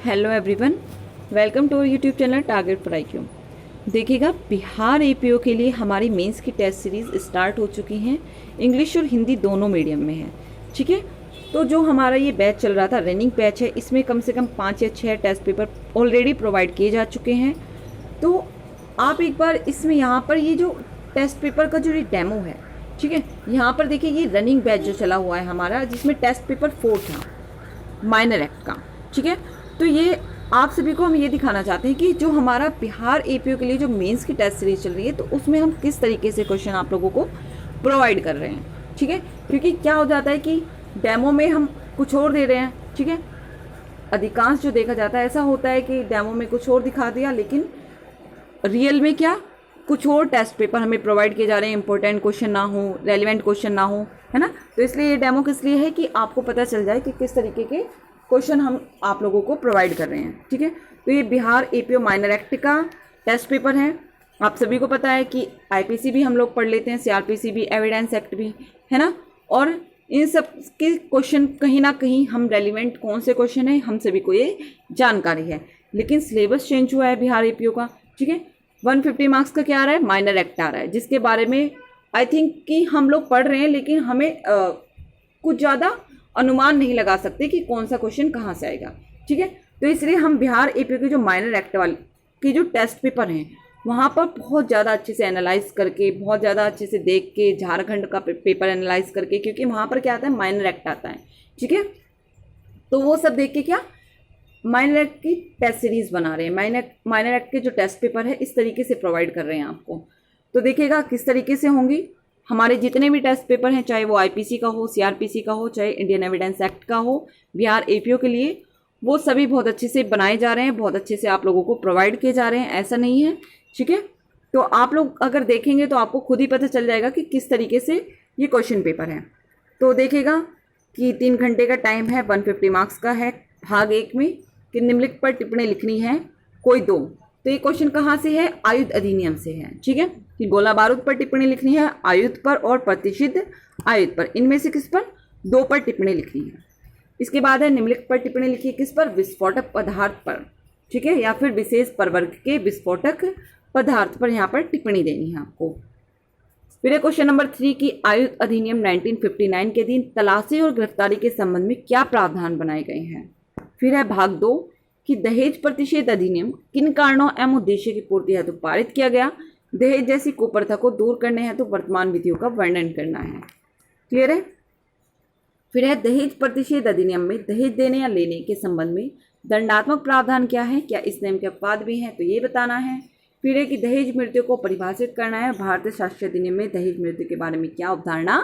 Hello everyone, welcome to YouTube channel target for IQ। देखिएगा, Bihar APO के लिए हमारी मेंस की टेस्ट सीरीज़ स्टार्ट हो चुकी हैं। इंग्लिश और हिंदी दोनों मीडियम में है। ठीक है, तो जो हमारा ये बैच चल रहा था, रनिंग बैच है, इसमें कम से कम 5 या 6 टेस्ट पेपर ऑलरेडी प्रोवाइड किए जा चुके हैं। तो आप एक बार इसमें यहाँ पर ये जो टेस्ट पेपर का जो ये डेमो है, ठीक है, यहाँ पर देखिए ये रनिंग बैच जो चला हुआ है हमारा, जिसमें टेस्ट पेपर 4 था माइनर एक्ट का। ठीक है, तो ये आप सभी को हम ये दिखाना चाहते हैं कि जो हमारा बिहार APO के लिए जो मेंस की टेस्ट सीरीज चल रही है, तो उसमें हम किस तरीके से क्वेश्चन आप लोगों को प्रोवाइड कर रहे हैं। ठीक है, क्योंकि क्या हो जाता है कि डेमो में हम कुछ और दे रहे हैं। ठीक है, अधिकांश जो देखा जाता है ऐसा होता है कि डेमो में कुछ और दिखा दिया, लेकिन रियल में क्या कुछ और टेस्ट पेपर हमें प्रोवाइड किए जा रहे हैं। इंपॉर्टेंट क्वेश्चन ना हो, रेलिवेंट क्वेश्चन ना हो, है ना। तो इसलिए ये डेमो किस लिए है कि आपको पता चल जाए कि किस तरीके के क्वेश्चन हम आप लोगों को प्रोवाइड कर रहे हैं। ठीक है, तो ये बिहार APO माइनर एक्ट का टेस्ट पेपर है। आप सभी को पता है कि IPC भी हम लोग पढ़ लेते हैं, CRPC भी, एविडेंस एक्ट भी, है ना। और इन सब के क्वेश्चन कहीं ना कहीं हम रेलिवेंट कौन से क्वेश्चन है हम सभी को ये जानकारी है। लेकिन सिलेबस चेंज हुआ है बिहार APO का। ठीक है, 150 मार्क्स का क्या आ रहा है, माइनर एक्ट आ रहा है, जिसके बारे में आई थिंक कि हम लोग पढ़ रहे हैं, लेकिन हमें कुछ ज़्यादा अनुमान नहीं लगा सकते कि कौन सा क्वेश्चन कहाँ से आएगा। ठीक है, तो इसलिए हम बिहार APO के जो माइनर एक्ट वाले के जो टेस्ट पेपर हैं वहाँ पर बहुत ज़्यादा अच्छे से एनालाइज करके, बहुत ज़्यादा अच्छे से देख के, झारखंड का पेपर एनालाइज करके, क्योंकि वहाँ पर क्या आता है, माइनर एक्ट आता है। ठीक है, तो वो सब देख के क्या माइनर एक्ट की टेस्ट सीरीज बना रहे हैं। माइनर एक्ट के जो टेस्ट पेपर है इस तरीके से प्रोवाइड कर रहे हैं आपको। तो देखिएगा किस तरीके से होंगी हमारे जितने भी टेस्ट पेपर हैं, चाहे वो IPC का हो, CRPC का हो, चाहे इंडियन एविडेंस एक्ट का हो, बिहार APO के लिए वो सभी बहुत अच्छे से बनाए जा रहे हैं, बहुत अच्छे से आप लोगों को प्रोवाइड किए जा रहे हैं, ऐसा नहीं है। ठीक है, तो आप लोग अगर देखेंगे तो आपको खुद ही पता चल जाएगा कि किस तरीके से ये क्वेश्चन पेपर है। तो देखिएगा कि 3 घंटे का टाइम है, 150 मार्क्स का है। भाग 1 में कि निम्नलिखित पर टिप्पणी लिखनी है कोई 2। तो ये क्वेश्चन कहाँ से है, आयुध अधिनियम से है। ठीक है, कि गोला बारूद पर टिप्पणी लिखनी है, आयुध पर और प्रतिषिद्ध आयुध पर, इनमें से किस पर, 2 पर टिप्पणी लिखनी है। इसके बाद है निम्नलिखित पर टिप्पणी लिखिए किस पर, विस्फोटक पदार्थ पर। ठीक है, या फिर विशेष प्रवर्ग के विस्फोटक पदार्थ पर यहाँ पर टिप्पणी देनी है आपको। फिर है क्वेश्चन नंबर 3 की आयुध अधिनियम 1959 के दिन तलाशी और गिरफ्तारी के संबंध में क्या प्रावधान बनाए गए हैं। फिर है भाग 2 कि दहेज प्रतिषेध अधिनियम किन कारणों एवं उद्देश्य की पूर्ति हेतु पारित किया गया। दहेज जैसी कुप्रथा को दूर करने हेतु वर्तमान विधियों का वर्णन करना है। क्लियर है। फिर है दहेज प्रतिषेध अधिनियम में दहेज देने या लेने के संबंध में दंडात्मक प्रावधान क्या है, क्या इस नियम के अपवाद भी हैं, तो ये बताना है। फिर है कि दहेज मृत्यु को परिभाषित करना है। भारतीय शास्त्रीय अधिनियम में दहेज मृत्यु के बारे में क्या अवधारणा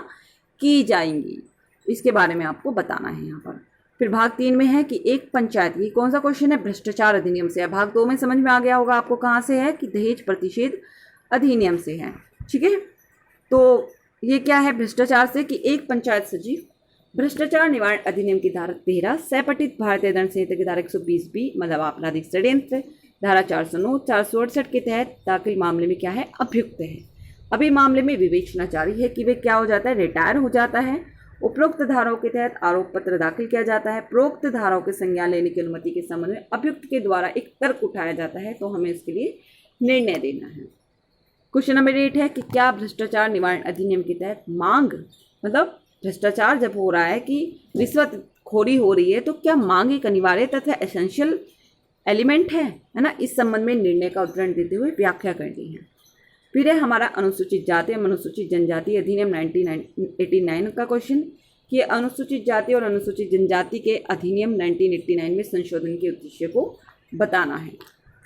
की जाएंगी, इसके बारे में आपको बताना है यहाँ पर। फिर भाग 3 में है कि एक पंचायत, ये कौन सा क्वेश्चन है, भ्रष्टाचार अधिनियम से है। भाग 2 में समझ में आ गया होगा आपको कहाँ से है, कि दहेज प्रतिषेध अधिनियम से है। ठीक है, तो ये क्या है, भ्रष्टाचार से, कि एक पंचायत सचिव भ्रष्टाचार निवारण अधिनियम की धारा 13 सपठित भारतीय दंड संहिता की धारा 120B मतलब आपराधिक षड्यंत्र, धारा 409 468 के तहत दाखिल मामले में क्या है, अभियुक्त है। अभी मामले में विवेचना जारी है कि वे क्या हो जाता है, रिटायर हो जाता है। उपरोक्त धाराओं के तहत आरोप पत्र दाखिल किया जाता है। प्रोक्त धाराओं के संज्ञान लेने की अनुमति के संबंध में अभियुक्त के द्वारा एक तर्क उठाया जाता है, तो हमें इसके लिए निर्णय देना है। क्वेश्चन नंबर 8 है कि क्या भ्रष्टाचार निवारण अधिनियम के तहत मांग, मतलब भ्रष्टाचार जब हो रहा है कि रिश्वतखोरी हो रही है, तो क्या मांग एक अनिवार्य तथा एसेंशियल एलिमेंट है ना। इस संबंध में निर्णय का उदाहरण देते हुए व्याख्या करनी है। फिर है हमारा अनुसूचित जाति एवं अनुसूचित जनजाति अधिनियम 1989 का क्वेश्चन, कि अनुसूचित जाति और अनुसूचित जनजाति के अधिनियम 1989 में संशोधन के उद्देश्य को बताना है।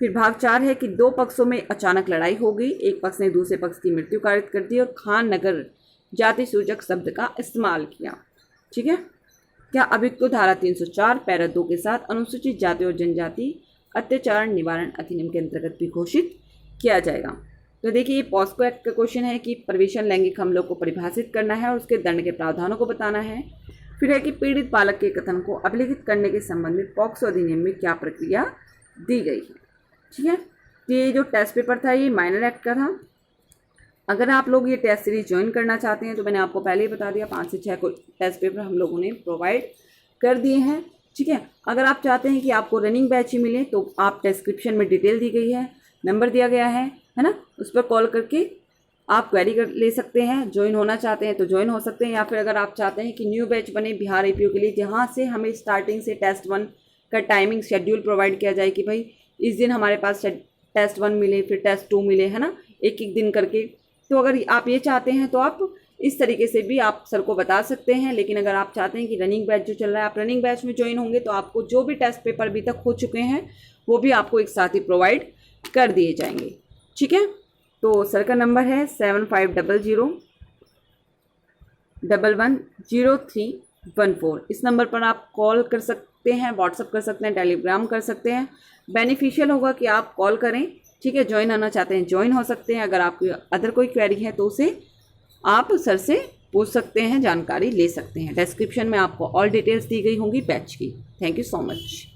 फिर भाग 4 है कि 2 पक्षों में अचानक लड़ाई हो गई, एक पक्ष ने दूसरे पक्ष की मृत्यु कारित कर दी और खान नगर जाति सूचक शब्द का इस्तेमाल किया। ठीक है, क्या अभियुक्त को धारा 304 पैरा 2 के साथ अनुसूचित जाति और जनजाति अत्याचार निवारण अधिनियम के अंतर्गत भी घोषित किया जाएगा। तो देखिए ये पॉस्को एक्ट का क्वेश्चन है कि प्रवेशन लैंगिक हमलों को परिभाषित करना है और उसके दंड के प्रावधानों को बताना है। फिर है कि पीड़ित बालक के कथन को अभिलिखित करने के संबंध में पॉक्सो अधिनियम में क्या प्रक्रिया दी गई है। ठीक है, तो ये जो टेस्ट पेपर था ये माइनर एक्ट का था। अगर आप लोग ये टेस्ट सीरीज ज्वाइन करना चाहते हैं तो मैंने आपको पहले ही बता दिया 5 से 6 टेस्ट पेपर हम लोगों ने प्रोवाइड कर दिए हैं। ठीक है। अगर आप चाहते हैं कि आपको रनिंग बैच ही मिले तो आप डिस्क्रिप्शन में डिटेल दी गई है, नंबर दिया गया है ना, उस पर कॉल करके आप क्वेरी कर ले सकते हैं। ज्वाइन होना चाहते हैं तो ज्वाइन हो सकते हैं, या फिर अगर आप चाहते हैं कि न्यू बैच बने बिहार एपीओ के लिए, जहाँ से हमें स्टार्टिंग से टेस्ट 1 का टाइमिंग शेड्यूल प्रोवाइड किया जाए कि भाई इस दिन हमारे पास टेस्ट 1 मिले, फिर टेस्ट 2 मिले, है ना, एक एक दिन करके। तो अगर आप ये चाहते हैं तो आप इस तरीके से भी आप सर को बता सकते हैं। लेकिन अगर आप चाहते हैं कि रनिंग बैच जो चल रहा है, आप रनिंग बैच में ज्वाइन होंगे तो आपको जो भी टेस्ट पेपर अभी तक हो चुके हैं वो भी आपको एक साथ ही प्रोवाइड कर दिए जाएंगे। ठीक है। तो सर का नंबर है 7500110314। इस नंबर पर आप कॉल कर सकते हैं, व्हाट्सअप कर सकते हैं, टेलीग्राम कर सकते हैं। बेनिफिशियल होगा कि आप कॉल करें। ठीक है। ज्वाइन आना चाहते हैं ज्वाइन हो सकते हैं। अगर आपकी अदर कोई क्वेरी है तो उसे आप सर से पूछ सकते हैं, जानकारी ले सकते हैं। डिस्क्रिप्शन में आपको ऑल डिटेल्स दी गई होंगी बैच की। Thank you so much.